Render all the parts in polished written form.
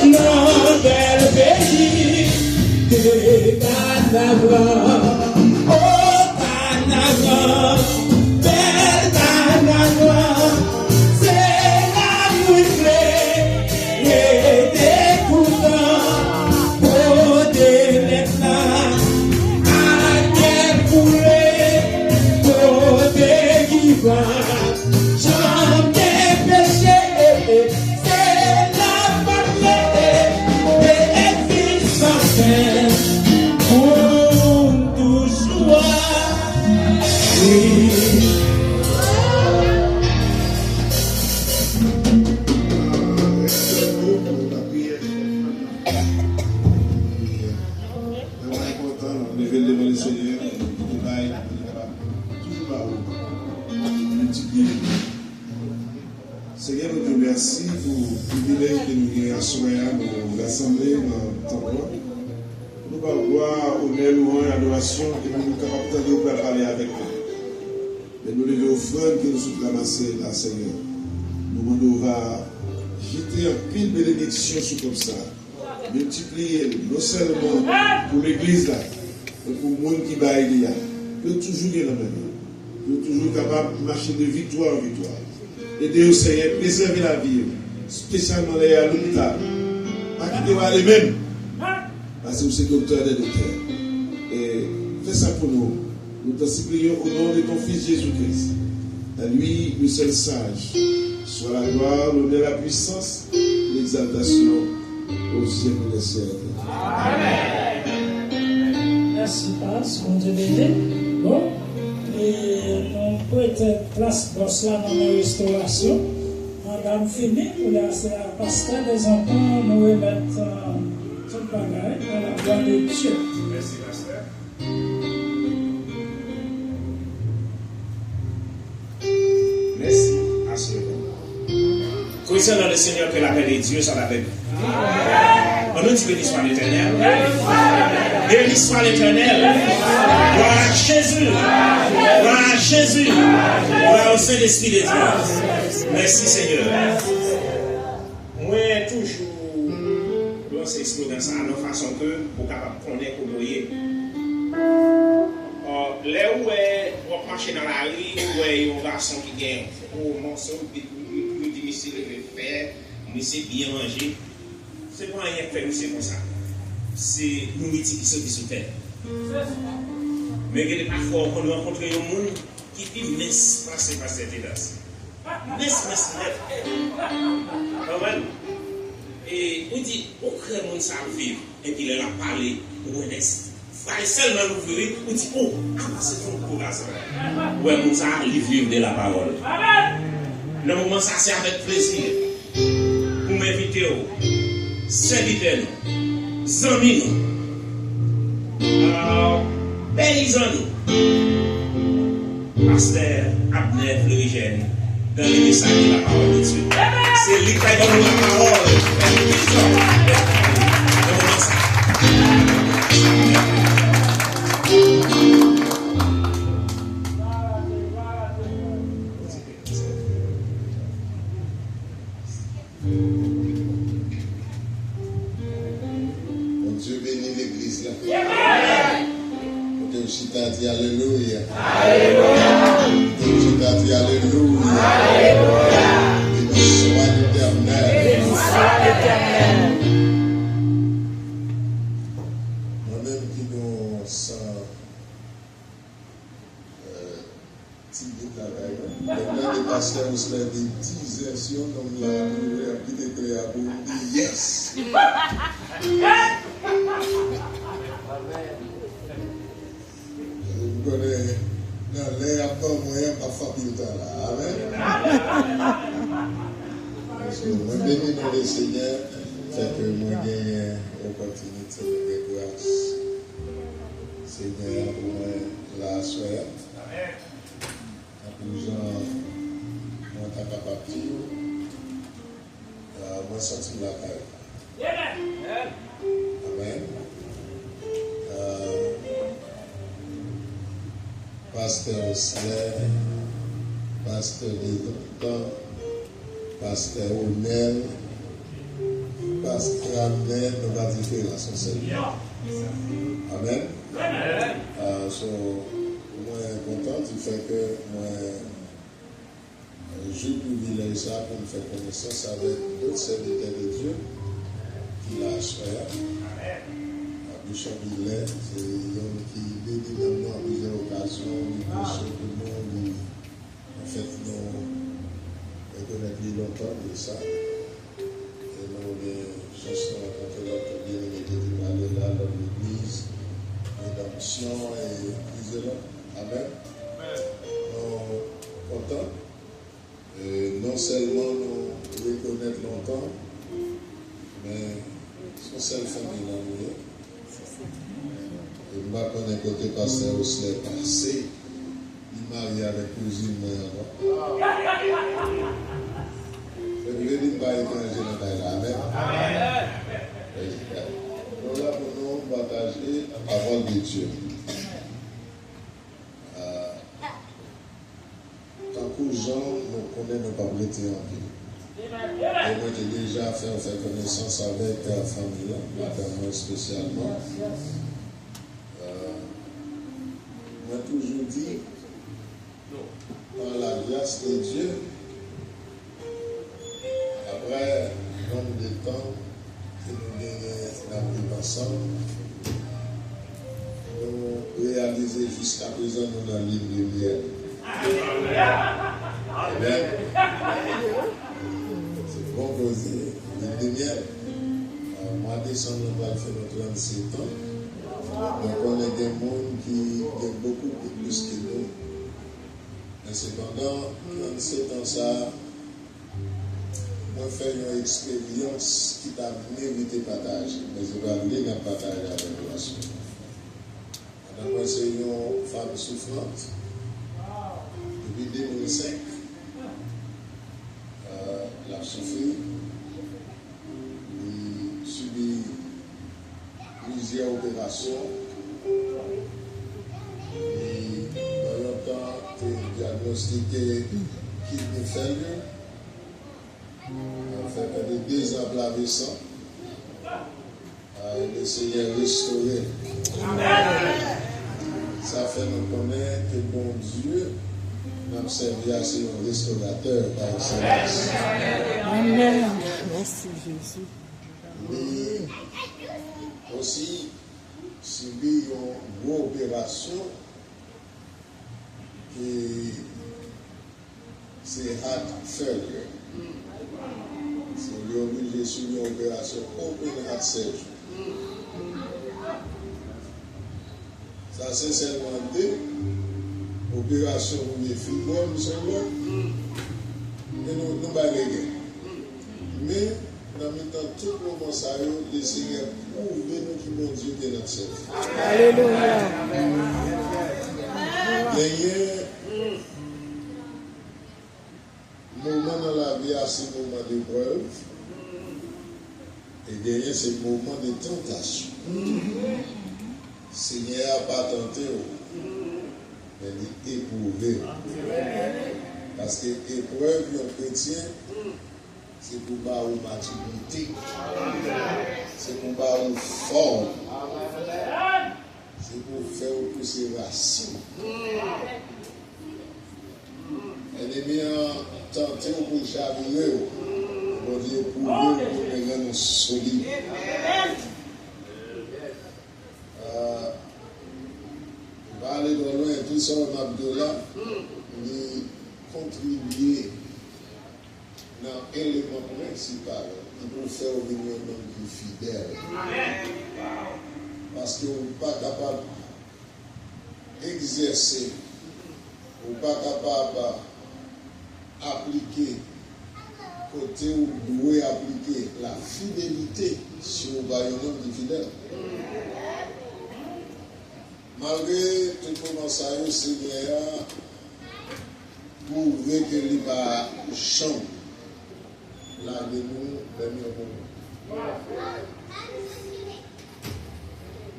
non bel pays de Canada. Oh Canada, bel Canada, c'est la nuit et des coutants, oh des maintenant, à quel poulet, oh des vivants. Seigneur, nous te remercions pour le privilège que nous avons à l'Assemblée dans ton roi. Nous allons voir honneur, louange et adoration et nous sommes capables de parler avec toi. Mais nous les offrandes que nous sommes ramassées là, Seigneur. Nous va jeter un pile de bénédiction sur comme ça. Multiplier non seulement pour l'église là, mais pour le monde qui va aider. Nous toujours dans la même. Nous toujours capables de marcher de victoire en victoire. Aider au Seigneur, préserver la vie, spécialement les à l'hôpital. Pas quitter les mêmes. Parce que vous êtes docteur des docteurs. Et fais ça pour nous. Nous te supplions au nom de ton Fils Jésus-Christ. À lui, le seul sage. Soit la gloire, l'honneur, la puissance, l'exaltation aux siècles des siècles. Amen. Merci, Passe. Mon Dieu béni. Bon. Et on peut être place dans cela dans la restauration. Madame fini pour la Pascal des enfants, nous remettre tout bagage à la gloire de Dieu. Merci, Pasteur. Merci. Connaissons dans le Seigneur que la paix de Dieu soit avec nous. On nous dit béni soit l'Éternel. Béni soit l'Éternel. Gloire à Jésus. Gloire à Jésus. Gloire au Saint-Esprit de Dieu. Merci Seigneur. Moi, toujours, dans ces slogans, ça, de façon que vous êtes capable de connaître ou de voyer. Là où on marche dans la rue, où il y a un garçon qui gagne, un morceau, puis il dit, monsieur, le faire, monsieur, bien manger. C'est pas rien faire, c'est comme ça. C'est l'unité qui se sous terre. Mais parfois, on rencontre un monde qui dit, mince, passer par cette étape. Mince, et on dit, aucun monde ça vivre, et puis il a parlé, ou est fallait seulement l'ouvrir, on dit, oh, c'est ton courage. Ouais, mon ça, il vivre de la parole. Le moment, ça, c'est avec plaisir. Pour m'inviter, serviteurs, amis, paysans, pasteur Abner Florigène, dans les messages de la parole de Dieu. C'est lui qui a donné la parole. Mon Dieu bénit l'église là. Mon Dieu dit alléluia. Alléluia. Mon Dieu dit alléluia. Alléluia. Béni soit l'Éternel. Béni soit l'Éternel. Moi-même qui nous sens timide là, maintenant les pasteurs nous se lèvent des dissertions comme la nouvelle qui était créée pour dire yes. Vous connaissez dans l'air à pas moyen pas famille là. Amen. Parce que moi béni dans le Seigneur, fait que moi gagne opportunité de grâce. Seigneur pour moi la soirée. Amen. Nous avons capable moi sortir la caille. Amen. Pasteur Slair, pasteur des docteurs, pasteur Oumel, parce que ramener nos pas différents sont seuls. Amen. So, moi content du fait que moi j'ai privilège ça pour me faire connaissance avec d'autres serviteurs de Dieu qui l'a choisi. Bishop Billet, c'est un homme qui bénit même nous à plusieurs occasions, il prêche pour nous, en fait, nous reconnaissons longtemps de ça. Et nous, les chansons rencontrées notre bien-aimé qui parlait là dans l'église, rédemption et plusieurs. Amen. Nous sommes contents. Non seulement nous reconnaître longtemps, mais son seule famille dans nous. Je ne sais pas qu'on est côté pasteur au slay passé. Il est marié avec cousine moi avant. Je ne veux pas étranger dans la Amen. Nous là pour nous partager la parole de Dieu. Tant que Jean nous connaît nos propriétés en vie. Et moi j'ai déjà fait connaissance avec la famille, madame spécialement. Moi toujours dit, par la grâce de Dieu, après un nombre de temps que nous gagnons ensemble, nous réaliser jusqu'à présent nous dans l'île de lumière. Amen. C'est bon causer, l'île de lumière. Mois de décembre, nous allons faire nos 37 ans. Donc on est des mondes qui ont beaucoup plus que nous. Mais cependant, 37 ans, ça, on fait une expérience qui t'a mérité de partager. Mais je vais aller dans le partage avec vous. Madame, c'est une femme souffrante. Depuis 2005, elle a souffert. Elle subit plusieurs opérations. Et dans le temps, tu es diagnostiqué kidney failure. En fait, elle est 2 ans lavé sang. Le Seigneur restauré. Ça fait nous connaître que bon Dieu nous servi à ser un restaurateur par excellence. Amen. Merci Jésus. Mais aussi, subi une grosse opération qui c'est heart failure. C'est obligé de subir une opération open heart surgery. Ça c'est seulement 2 opérations pour les fibromes sont là. Et nous balayons. Mais dans le temps, tout le monde ça le Seigneur prouve nous qui mon Dieu est notre chef. Alléluia. Moment dans la vie, c'est un moment d'épreuve. Et derrière, c'est un moment de tentation. Seigneur n'a pas tenté, mais il éprouvé. Parce que l'épreuve, un chrétien, c'est pour pas une maturité. C'est pour pas une forme. C'est pour faire pousser racines. Ennemi a tenté pour chavirer. Bon Dieu, pour nous solides. On va aller de loin, tout ça, on a là, nous contribuer dans l'élément principal pour faire venir un homme plus fidèle. Parce qu'on n'est pas capable d'exercer, on n'est pas capable d'appliquer, côté où vous devez appliquer la fidélité si on va un homme fidèle. Malgré tout comment ça y est, le Seigneur prouver qu'il n'est pas champ. Là, nous,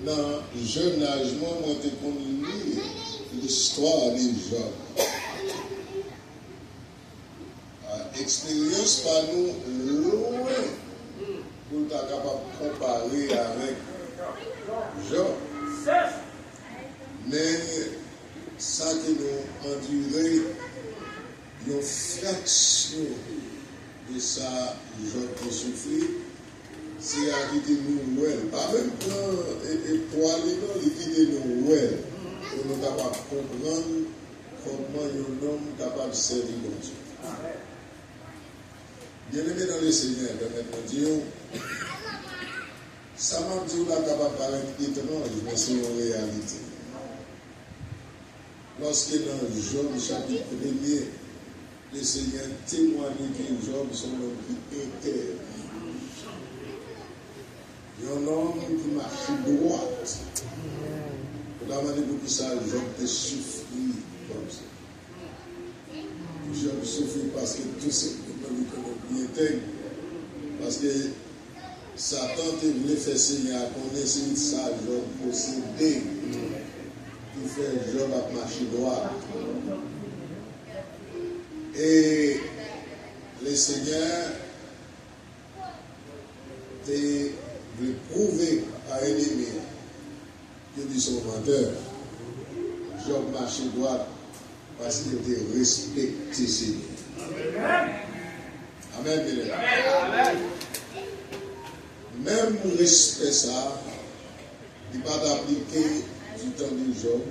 dans le jeune âge, moi, j'ai connu l'histoire des gens. Expérience par nous loin pour sommes capables de comparer avec Job. Mais ça qui nous enduré, une fraction de ça, Job qui souffrit, c'est à quitter nous well. Pas même pour aller dans les quitter nous well. Pour nous capables de comprendre comment un homme est capable de servir Dieu. Bien aimé dans le Seigneur, permettez-moi de dire, ça m'a dit qu'on est capable de paraître étrange, mais c'est une réalité. Lorsque dans Job chapitre 1er, le Seigneur témoigne que Job son homme qui intègre. Un homme qui marche droite. Pour demander beaucoup ça, Job te souffrit comme ça. Job souffrit parce que tout ce qui intègre. Parce que Satan voulait faire signe à connaître ça, Job possédé. Qui fait Job à marcher droit. Et le Seigneur voulait prouver à un ennemi que dit son menteur. Job marchait droit parce qu'il était respecté Seigneur. Amen. Amen. Même respect ça, il n'est pas d'appliquer du temps de Job.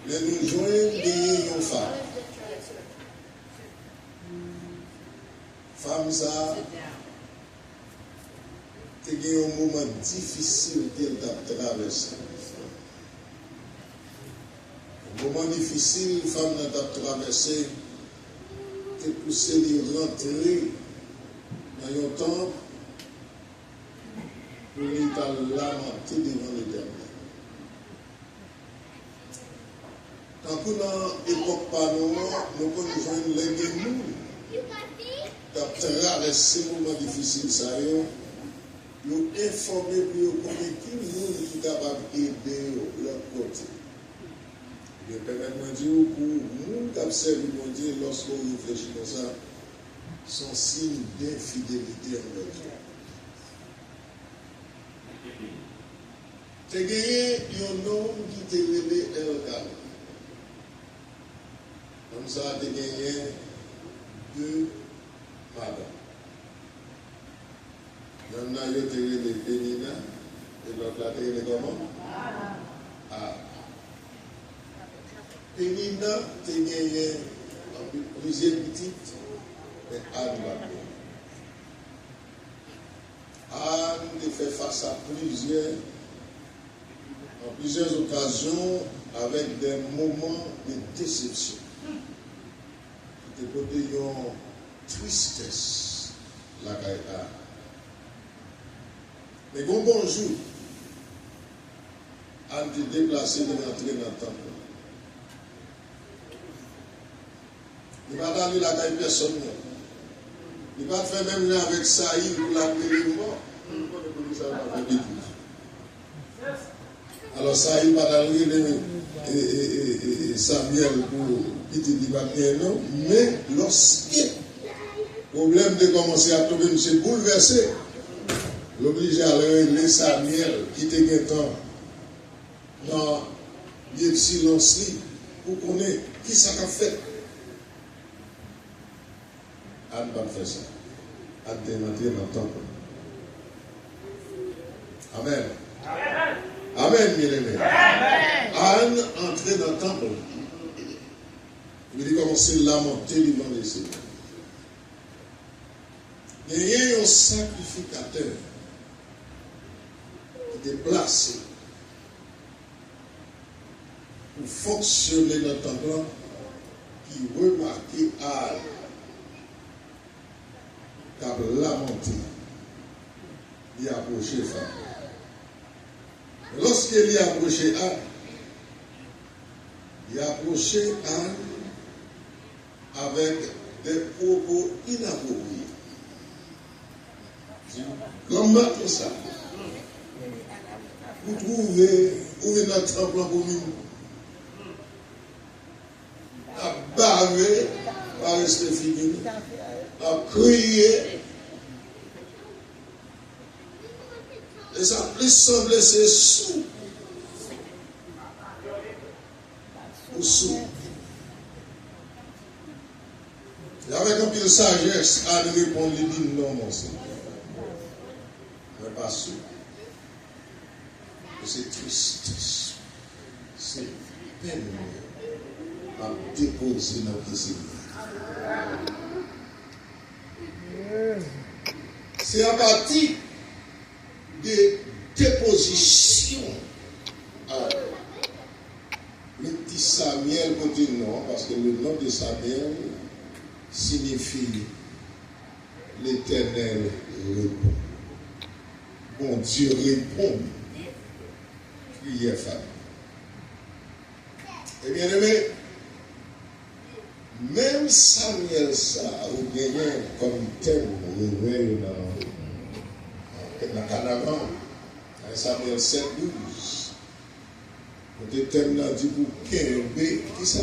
Mais nous joignons une femme. Femme ça, c'est un moment difficile qu'elle a traversé. Un moment difficile, femme a traversé, c'est poussé de rentrer dans un temple pour lui lamenter devant l'Éternel. Quand nous dans l'époque pas nous connaissons les gens qui ont traversé un moment difficile, ça y est, nous informer pour nous connaître qui nous est capable d'aider de l'autre côté. Je permets-moi de dire pour nous qui observent mon Dieu, lorsqu'on réfléchit comme ça, sont signes d'infidélité envers Dieu. Tu as gagné un homme qui t'a révélé Elkan. Comme ça, tu as gagné 2 madames. Il y en a qui ont révélé Pénina et l'autre a révélé comment? Ah. Pénina, tu as gagné plusieurs petites, mais Anne va bien. Anne te fait face à plusieurs occasions avec des moments de déception. Te côté une tristesse, la caïta. Mais bon bonjour, Anne te déplacé de rentrer dans le temple. Il ne va pas aller la caille personne. Il va faire même là avec Saïd pour la guérir mort. Alors Saïd va aller et Samuel pour quitter le non. Mais lorsque le problème de commencer à tomber, c'est bouleversé. L'obligé à régler Samuel qui était temps dans le silence pour connaître qui ça a fait. Anne va faire ça. Anne est entrée dans le temple. Amen. Amen, bien-aimé. Anne entrée dans le temple. Il dit commencer à lamenter devant les Seigneurs. Il y a un sacrificateur qui est placé pour fonctionner dans le temple qui remarquait Anne. Qui a lamenté, il a approché femme. Lorsqu'il a approché Anne, il a approché Anne avec des propos inappropriés. Comment tout ça? Vous trouvez où est notre temple pour nous? À baver par rester fini. À crier, Et ça plus semble c'est sous. Ou sous. Et avec un peu de sagesse, à lui répondre, il dit non, mon Seigneur. Mais pas sous. C'est triste. C'est peine à déposer dans le Seigneur. C'est à partir de déposition. Le petit Samuel côté non, parce que le nom de Samuel signifie l'Éternel répond. Bon Dieu répond. Prière famille. Et bien aimé, même Samuel ça ou gagné comme thème réveil dans Canavan, Samuel 7, 12. Le thème là dit pour Kérébé, qui ça?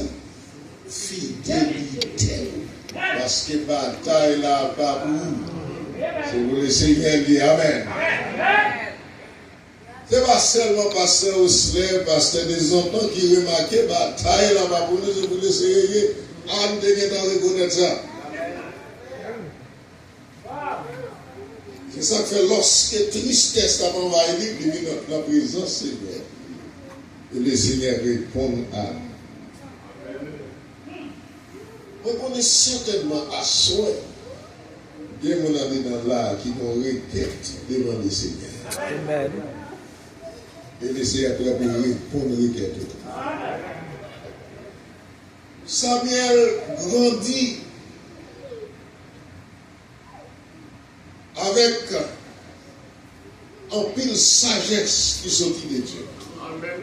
Fidélité. Parce que bataille là, pas pour c'est pour le Seigneur dit Amen. C'est pas seulement pasteur Osler, pasteur des enfants qui remarquent bataille là, pas pour nous, c'est pour le Seigneur. On devient reconnaître ça. C'est ça que fait lorsque tristesse a envahi, il vient dans la présence Seigneur. Et le Seigneur répond à nous. On connaît certainement à soi des gens dans là qui nous requêtent devant le Seigneur. Amen. Et le Seigneur est pour répondre aux requêtes. Samuel grandit avec un pile sagesse qui sortit de Dieu. Amen.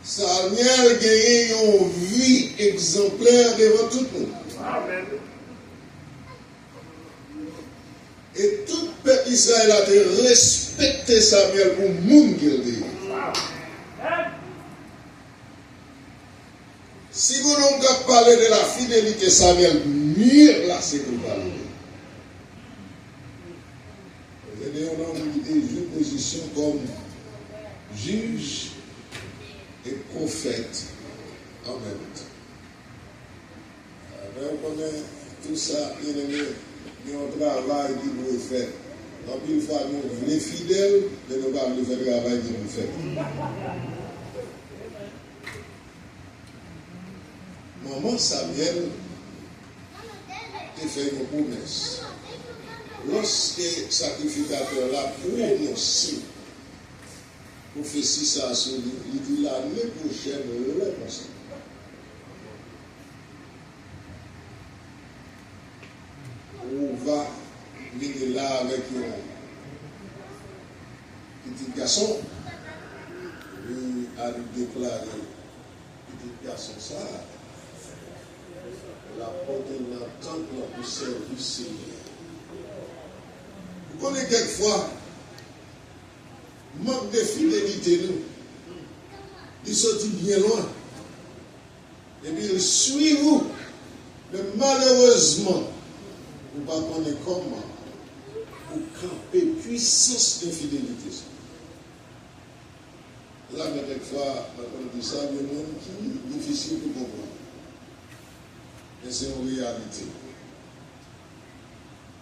Samuel gagne une vie exemplaire devant tout le monde. Amen. Et tout le peuple d'Israël a respecté Samuel pour le monde qu'il dit. Si vous n'avez pas parlé de la fidélité, Samuel, mieux là, c'est que vous parlez. Vous avez des positions comme juge et prophète en même temps. Mais on connaît tout ça, il y a un travail qui doit être fait. Donc, il faut nous les fidèles, mais nous ne pouvons pas faire le travail qui nous fait. Maman Samuel a fait une promesse. Lorsque le sacrificateur l'a prononcé pour faire ça à son livre, il dit l'année prochaine, le conseil. On va venir là avec un petit garçon. Il a déclaré, petit garçon, ça. La porte de la temple pour servir le Seigneur. Vous connaissez quelquefois, manque de fidélité, nous. Il sortit bien loin. Et puis il suit vous. Mais malheureusement, vous ne connaissez pas comment vous camper puissance d'infidélité. Là, mais quelquefois, on dit ça, il y a des gens qui sont difficiles pour comprendre. Mais c'est une réalité.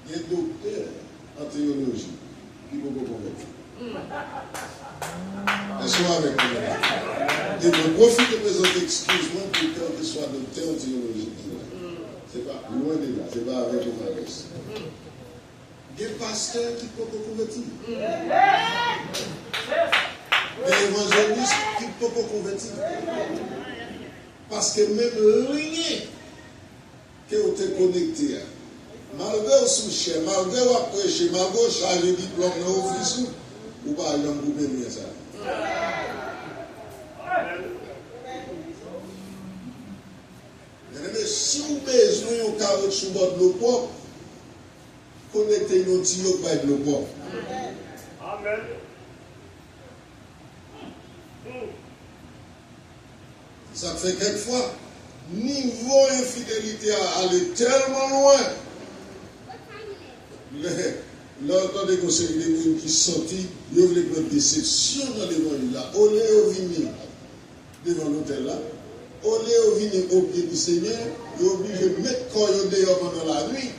Il y a un docteur en théologie qui peut convaincre. Est-ce avec moi? Et je profite de présenter, excuse-moi, pour que soit docteur en théologie. C'est pas loin de là, c'est pas avec le maïs. Il y a un pasteur qui peut convertir. Il y a un évangéliste qui peut convertir. Parce que même rien que vous êtes connecté, malgré vous souchez, malgré vous prêchez, malgré vous chargez diplôme dans l'office, vous parlez d'un groupe de ça. Mais si vous avez besoin de carotte sur votre l'eau propre, connectez nos tuyaux pour être l'eau propre. Amen. Ça fait quelquefois, niveau infidélité à aller tellement loin. L'autre des conseils des gens qui sont sortis, ils veulent prendre déception dans l'évangile là. Au lieu de venir devant l'hôtel là, au lieu de venir au pied du Seigneur, ils sont obligés de mettre corps dehors pendant la nuit.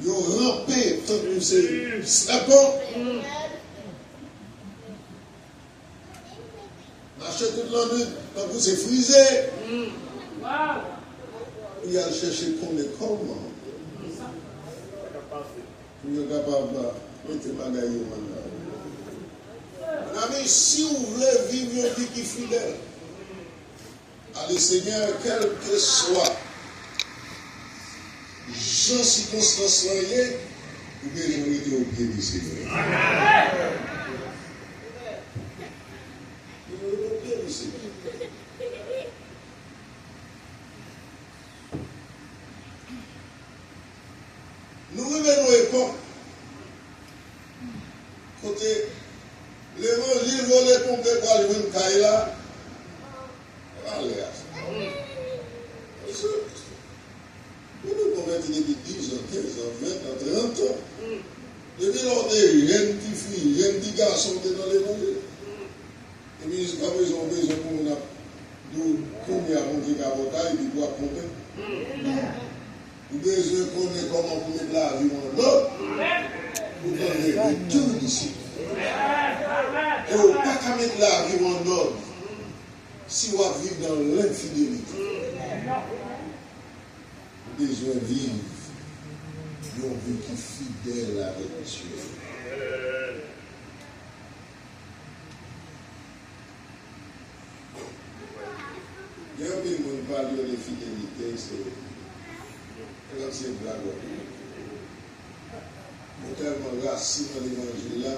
Ils ont rampé tant que c'est snapant. Marcher toute la nuit, tant que c'est frisé. Il a cherché comment. Il est capable de mettre ma gaille au mandat. Mais si vous voulez vivre une vie qui est fidèle, allez Seigneur, quel que soit les circonstances là, vous devez être au pied du Seigneur. Nous revenons à l'époque, côté l'évangile volé pour que pour aller une caille là, allez à ça. Nous nous convertis depuis 10 ans, 15 ans, 20 ans, 30 ans. Depuis lors des jeunes petites filles, jeunes petits garçons dans l'évangile. Et puis, quand ils ont besoin pour combien on dit qu'à bataille, ils doivent compter. Vous avez besoin de connaître comment vous mettre la vie en l'autre. Vous donnez le tout ici. Et vous ne pouvez pas mettre la vie en ordre si vous vivez dans l'infidélité. Vous avez besoin de vivre une vie qui est fidèle avec Dieu. Il y a un peu de monde qui parle de fidélité, c'est comme c'est une blague. Mais tellement racine dans l'évangile là,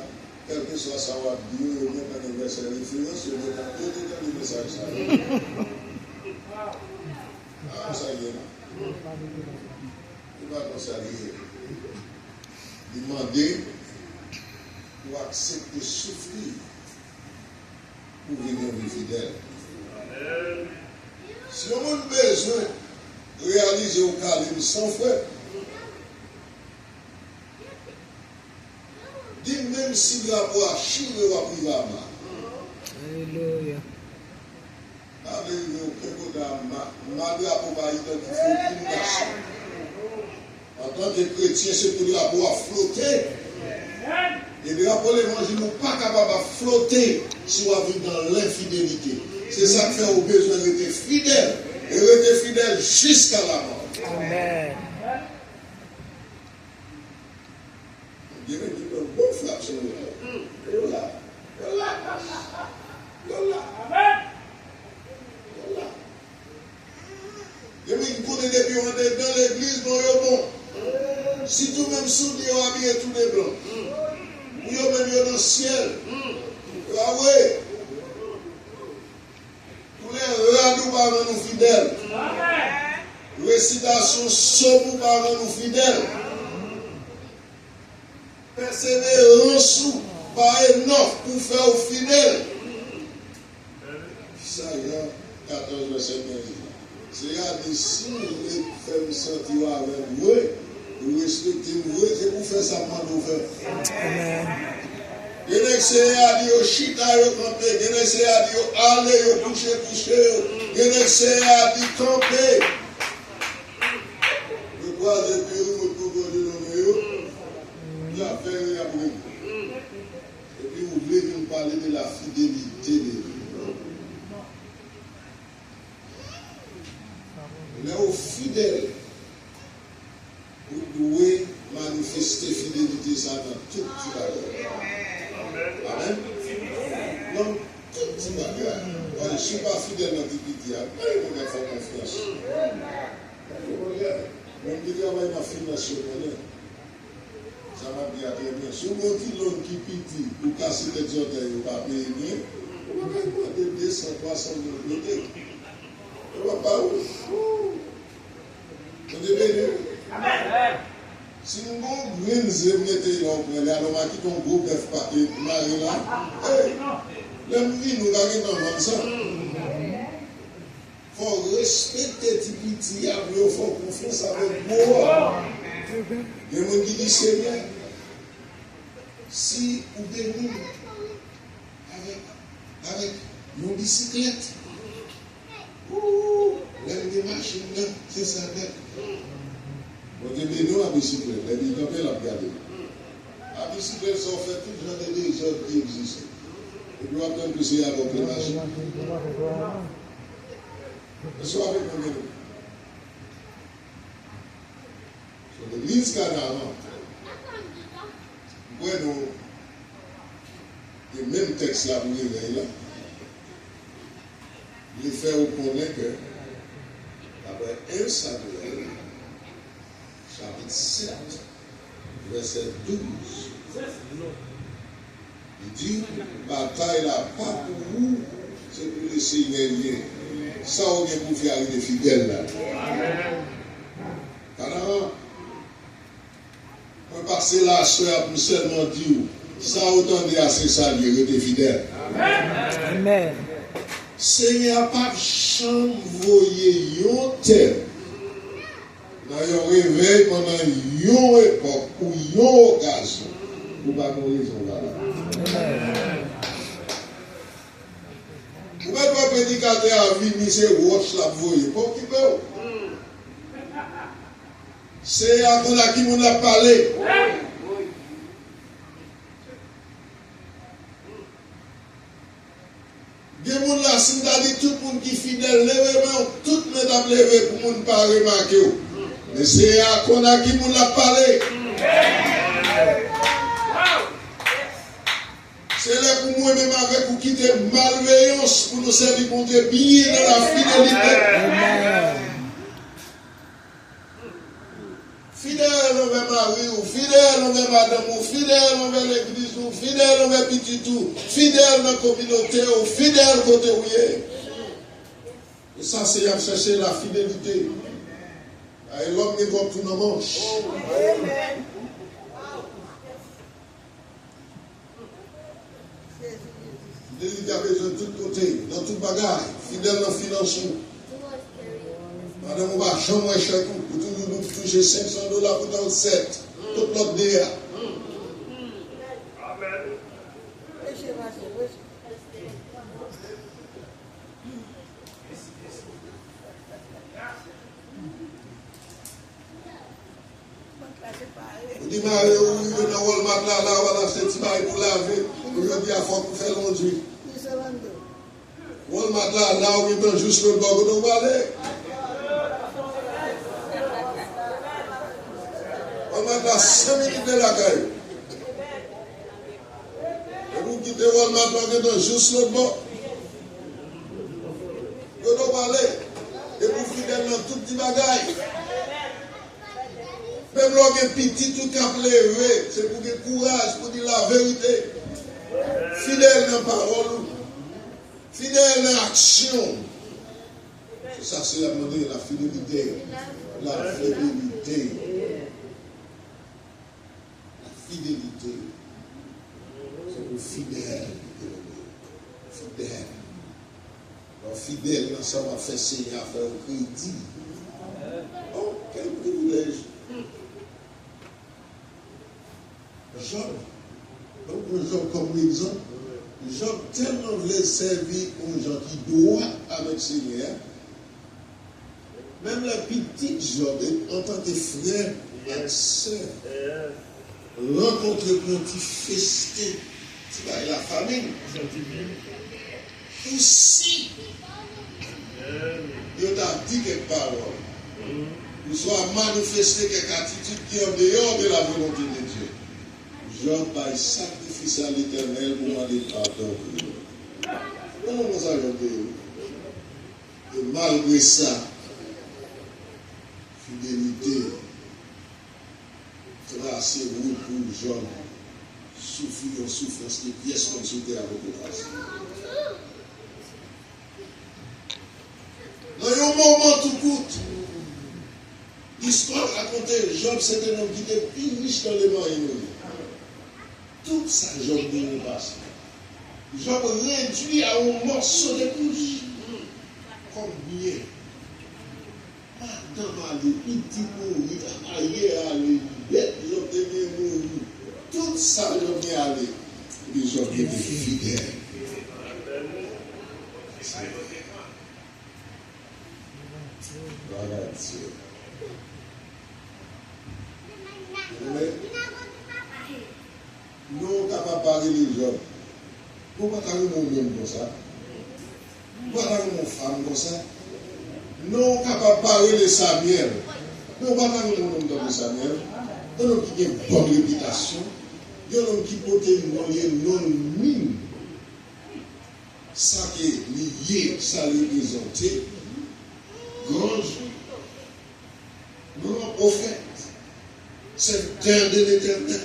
quel que soit sa voix, Dieu, même un anniversaire référence, il y a tout le message. Ah, ça y est, non? Il va comme ça, demander pour accepter souffrir pour venir vivre fidèle. Si on a besoin de réaliser au calme sans frère, dis même si le rapport a chiré ou a pris la main. Alléluia. Alléluia. Ma drapeau va identifier une nation. En tant que chrétien, c'est que le drapeau a flotté. Et le drapeau de l'évangile n'est pas capable de flotter si on vit dans l'infidélité. C'est ça qui fait au besoin d'être fidèle. Et rester fidèle jusqu'à la mort. Amen. Dieu me dit un bon frappe sur le Voilà. Dieu me dit qu'on est depuis on est dans l'église, non, bon. Si tout même soulier ou habillé tout les blancs. Ou même dans le ciel. Ah oui. Tous les radous par nous fidèles. Récitation sobre par nous fidèles. Persévérance par enough pour faire au fidèle. Ça y est, 14 verset 15. C'est à dire si vous voulez faire me sentir avec vous, vous respectez vous, c'est pour faire ça quand vous faites. Amen. Il y a essayé à dire au chita, au camper, il y a essayé à dire aller, au coucher, il y a essayé à dire camper. Le troisième bureau, le pouvoir de l'homme, la faire et la brûler. Et puis vous voulez nous parler de la fidélité de Dieu. Mais aux fidèles, vous devez manifester fidélité ça dans toute la Amen. Donc, tout petit bagage. Je ne suis pas fidèle dans l'Antiquité. Il faut faire confiance. Même si je travaille dans la finance, ça m'a bien très bien. Si vous avez un l'homme qui piti pour casser les autres, vous ne pouvez pas payer bien. Vous ne pouvez pas demander 200, 300 000 euros. Vous ne pouvez pas où. Vous devez. Amen. Si nous avons un green zone, nous avons quitté un groupe de parties, nous avons l'homme vie, nous avons ça. Il faut respecter Tipiti, il faut confiance avec moi. Il y a des gens qui disent, Seigneur, si vous bénissez avec une bicyclette, les machines, c'est ça net. Bon, Dieu bénit la bicyclette, les bidons, la regarder. La bicyclette, ça fait tout genre de choses qui existent. Et puis, on va plus essayer avec les machines. C'est avec nous. Sur l'église Canaan, bueno, le même texte là, vous voyez là, il fait reconnaître que, après 1 Samuel, chapitre 7, verset 12, il dit, bataille là, pas pour vous, c'est pour les Seigneurs. Ça, on est pour faire des fidèles là. Canaan, on va passer la soeur pour seulement dire, ça autant de assez saluer, des fidèles. Amen. Seigneur pas chanvoyer yon terre dans un réveil pendant yon époque ou yon occasion pour pas nous raison là. Vous ne pouvez pas prédicateur à venir c'est watch la voyer pour qui peut. C'est à mon qui nous a parlé. Gen moun la sin da di tout moun ki fidèle leve men, tout mesdames leve pour moun pas remarquer. Mais c'est à qu'on a qui moun la parlé. C'est là pour moi même avec vous quitter malveillance pour nous servir pour Dieu bien dans la fidélité. Fidèle envers Marie, ou fidèle envers madame, ou fidèle envers l'église, ou fidèle envers petit tout, fidèle dans la communauté, ou fidèle côté où il est. Et ça, c'est à chercher la fidélité. Et l'homme n'est pas tout dans manche. Fidélité a besoin de tous côtés, dans tout bagage, fidèle dans le financier. Madame, on va changer chaque coup. Pour toujours nous toucher $500 pour dans le 7. Tout notre DA. Amen. Vous dites, Marie, vous venez dans Walmart là, voilà, c'est petit bail pour laver. Aujourd'hui, il faut qu'on fasse l'enduit. Walmart là, on vient juste le bord de nous aller. On va 5 minutes de la caille. Et vous quittez Walmart, vous êtes juste l'autre bord. Vous devez aller. Et vous fidèles dans tout petit bagaille. Même lorsque petit tout cap levé, c'est pour dire courage, pour dire la vérité. Fidèle dans la parole. Fidèle dans l'action. C'est ça, c'est la fidélité. La fidélité. Fidélité. C'est pour fidèle. Fidèle. Alors, fidèle, ça va faire Seigneur à faire un crédit. Oh, quel privilège. Job. Donc, Job comme exemple. Job tellement voulait servir aux gens qui doivent avec Seigneur. Même la petite Job, en tant que frère et sœur, rencontre pour un petit festin, c'est pas la famille. Aussi, il t'a dit quelques paroles. Ou soit manifester quelque attitude qui est en dehors de la volonté de Dieu. Job a sacrifice à l'Éternel pour demander pardon. Comment vous avez dit? Et malgré ça, fidélité, tracé route pour Job, souffrir en souffrance de pièces comme c'était avec le passé. Dans un moment tout court, l'histoire racontée, Job c'était un homme qui était plus riche dans les moyens. Tout ça, Job nous passe. Job réduit à un morceau de couche. Combien? Madame a des petits pourris, ailleurs a les bêtes ça, je viens aller. Puis je viens être fidèle. Voilà, Dieu. Nous sommes capables de parler les gens. Nous ne pouvons pas parler mon homme comme ça. Nous ne pouvons pas parler mon femme comme ça. Nous sommes capables de parler les Samuel. Nous ne pouvons pas parler mon homme comme Samuel. Un homme qui a une bonne réputation. Un homme qui porte une non-mine. Ça qui est lié, ça représenté. Grange. Grand prophète. C'est terre de l'éternel.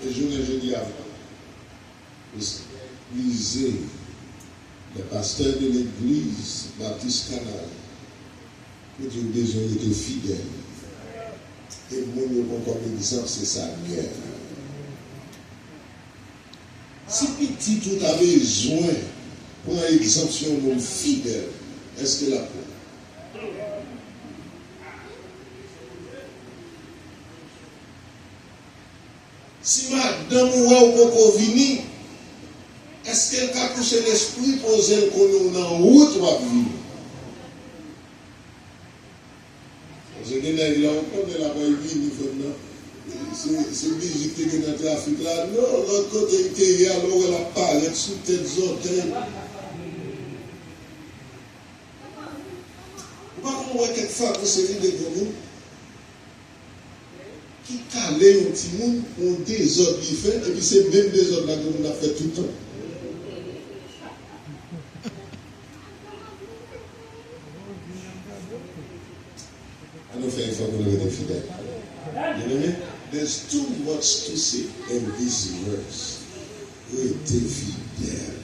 Et je dis à vous, lisez le pasteur de l'église Baptiste Canal, que Dieu a besoin d'être fidèle. Et mon comme exemple, c'est Samuel. Si petit tout a besoin, pour un exemple sur un homme fidèle, est-ce que la peau? Si madame ou Coco vini, est-ce qu'elle a couché l'esprit pour elle qu'on est en route pour vivre? Je dis, là, on connaît la voie vini, c'est Brigitte qui est dans le trafic là. Non, l'autre côté, il est alors elle apparaît sous tête d'orteil. Pourquoi on voit quelquefois que c'est une de nous? Qui calait un petit monde, on désordre qui fait, et puis c'est même désordre là que nous avons fait tout le temps. À nous faire, il faut que nous restions fidèles. There's too much to say in this verse. Restez fidèles.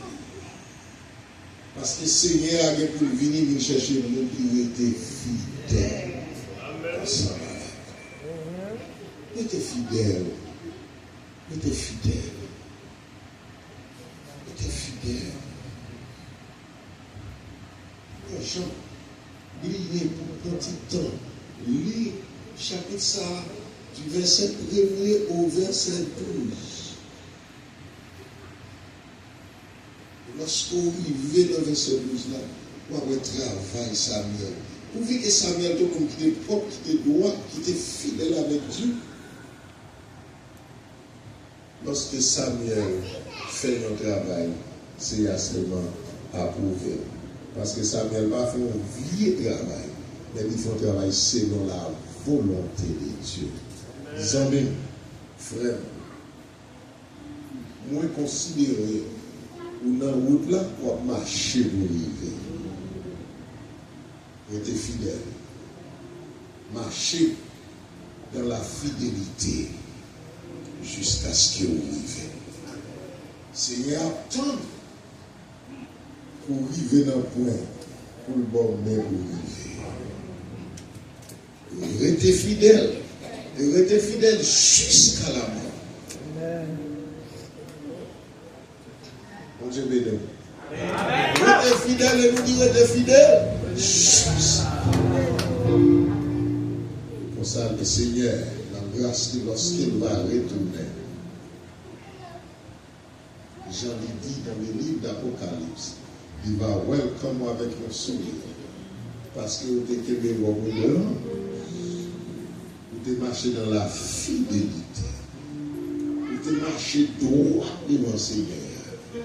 Parce que le Seigneur a pour venir chercher nous qui restez fidèles. Amen. Restez fidèle. Restez fidèle. Restez fidèle. Jean, lisez pour un petit temps. Lis chapitre ça, du verset 1er au verset 12. Lorsqu'on arrive dans le verset 12 là, on va travailler Samuel. Vous voyez que Samuel, tout le monde qui était propre, qui était droit, qui était fidèle avec Dieu. Lorsque Samuel fait un travail, c'est seulement approuvé. Parce que Samuel va faire un vieux travail, mais il fait un travail selon la volonté de Dieu. Amis, frères, moi considérer ou dans la route là, pour marcher pour arriver. Restez fidèle. Marchez dans la fidélité jusqu'à ce que vous arrivez. Seigneur, attend pour arriver dans le point, pour le bon même pour arriver. Restez fidèle. Et restez fidèle jusqu'à la mort. Amen. Bon Dieu béni. Restez fidèle et nous disons restez fidèle. Pour ça, le Seigneur, la grâce lorsqu'il va retourner, Jean lui dit dans le livre d'Apocalypse, il va welcome avec un sourire. Parce que vous êtes québé vous êtes marché dans la fidélité. Vous êtes marché droit devant le Seigneur. Et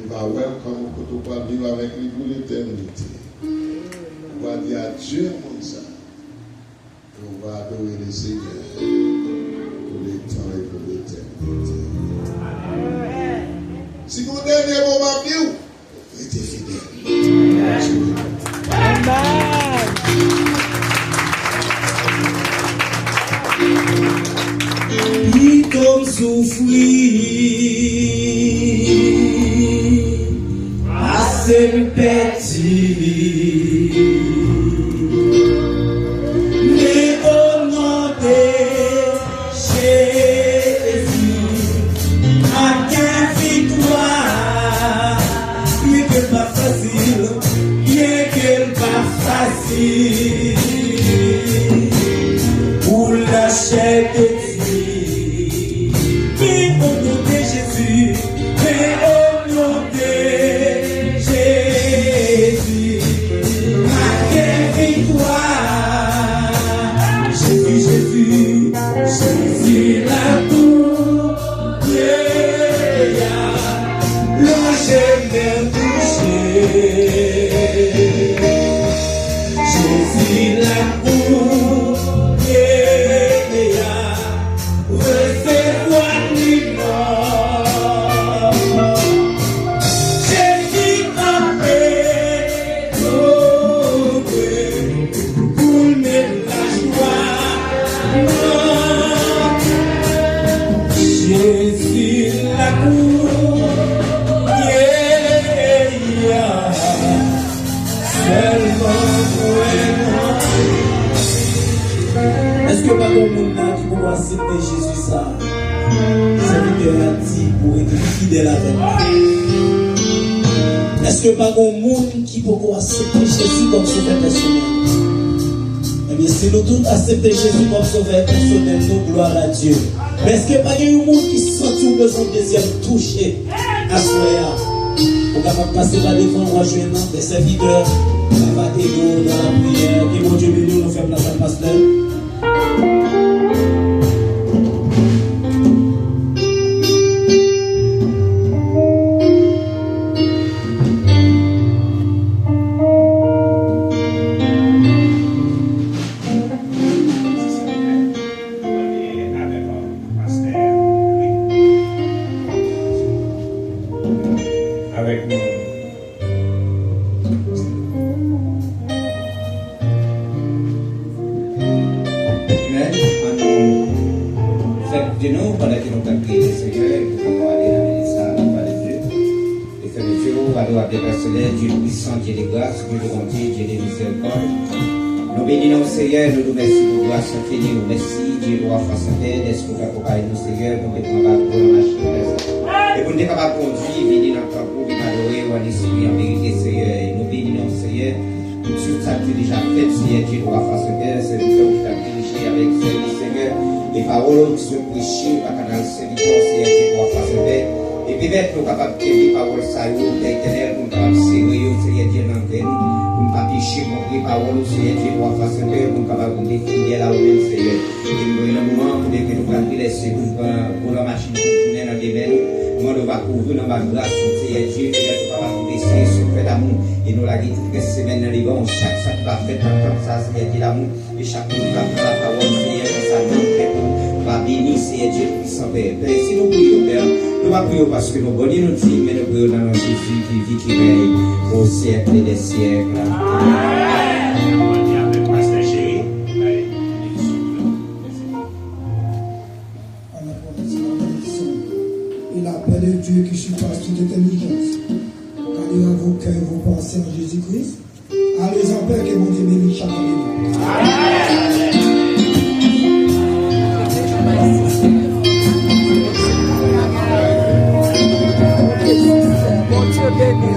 il va welcome quand on va vivre avec lui pour l'éternité. On va dire adieu comme ça. Et on va adorer le Seigneur pour les temps et pour l'éternité. Si vous dernier moment venu, restez fidèles. Amen. Il comme souffrir, assez petit. Mais au nom de Jésus, à quelle victoire, bien qu'elle pas facile, bien qu'elle pas facile, pour la chair de Dieu. Jésus la cour, est-ce que pas ton monde qui peut accepter Jésus ça? Serviteur a dit pour être fidèle avec lui. Est-ce que pas ton monde qui peut accepter Jésus comme sauveur personnel? Eh bien, si nous tous acceptons Jésus comme sauveur personnel, nous gloire à Dieu. Mais est-ce que pas un monde qui sent tout besoin de désir touché à soi? Pour capable passer par devant roi joignant des serviteurs, on va t'aider dans la prière. Que mon Dieu bénisse, nous faisons la salle pasteur. Seigneur, nous nous remercions pour grâce infinie, nous merci, Dieu, pour la face interne, est-ce que vous accompagnez nous, Seigneur, pour mettre en bas pour la machine. Et pour nous être capable de conduire, venir dans le camp pour adorer, ou en esprit, en vérité, Seigneur, et nous bénissons, Seigneur, pour tout ça que tu as déjà fait, Seigneur, Dieu, pour la face interne, c'est le temps que tu as dirigé avec Seigneur, les paroles qui sont prêchées par canal serviteur, Seigneur, Dieu, pour la face interne, et peut-être nous capables de faire des paroles saluées, d'éternel, pour nous capables de servir, Seigneur, Dieu, dans le pour ne pas pécher, pour prier parole au Seigneur, Dieu, pour faire un peu, pour nous capables de définir la même, Seigneur. Et nous avons un moment pour que nous allons laisser pour la machine pour tourner dans les mains. Nous allons couvrir dans ma grâce, Seigneur Dieu, et nous allons nous laisser sur le fait d'amour. Et nous l'avons dit toutes les semaines dans les vents, chaque sac va faire comme ça, Seigneur Dieu, l'amour. Et chaque fois, nous va prendre la parole, Seigneur, dans sa main, nous va bénir, Seigneur Dieu, puissant Père. Père, si nous prions, Père, nous va prier parce que nous bonnes nous disons, mais nous prions dans Jésus qui vit, qui règne au siècle des siècles. Et la paix de Dieu qui surpasse toute intelligence. Allez dans vos cœurs, vos pensées en Jésus-Christ. Allez en paix que mon Dieu bénisse chacun de nous. Bon Dieu béni.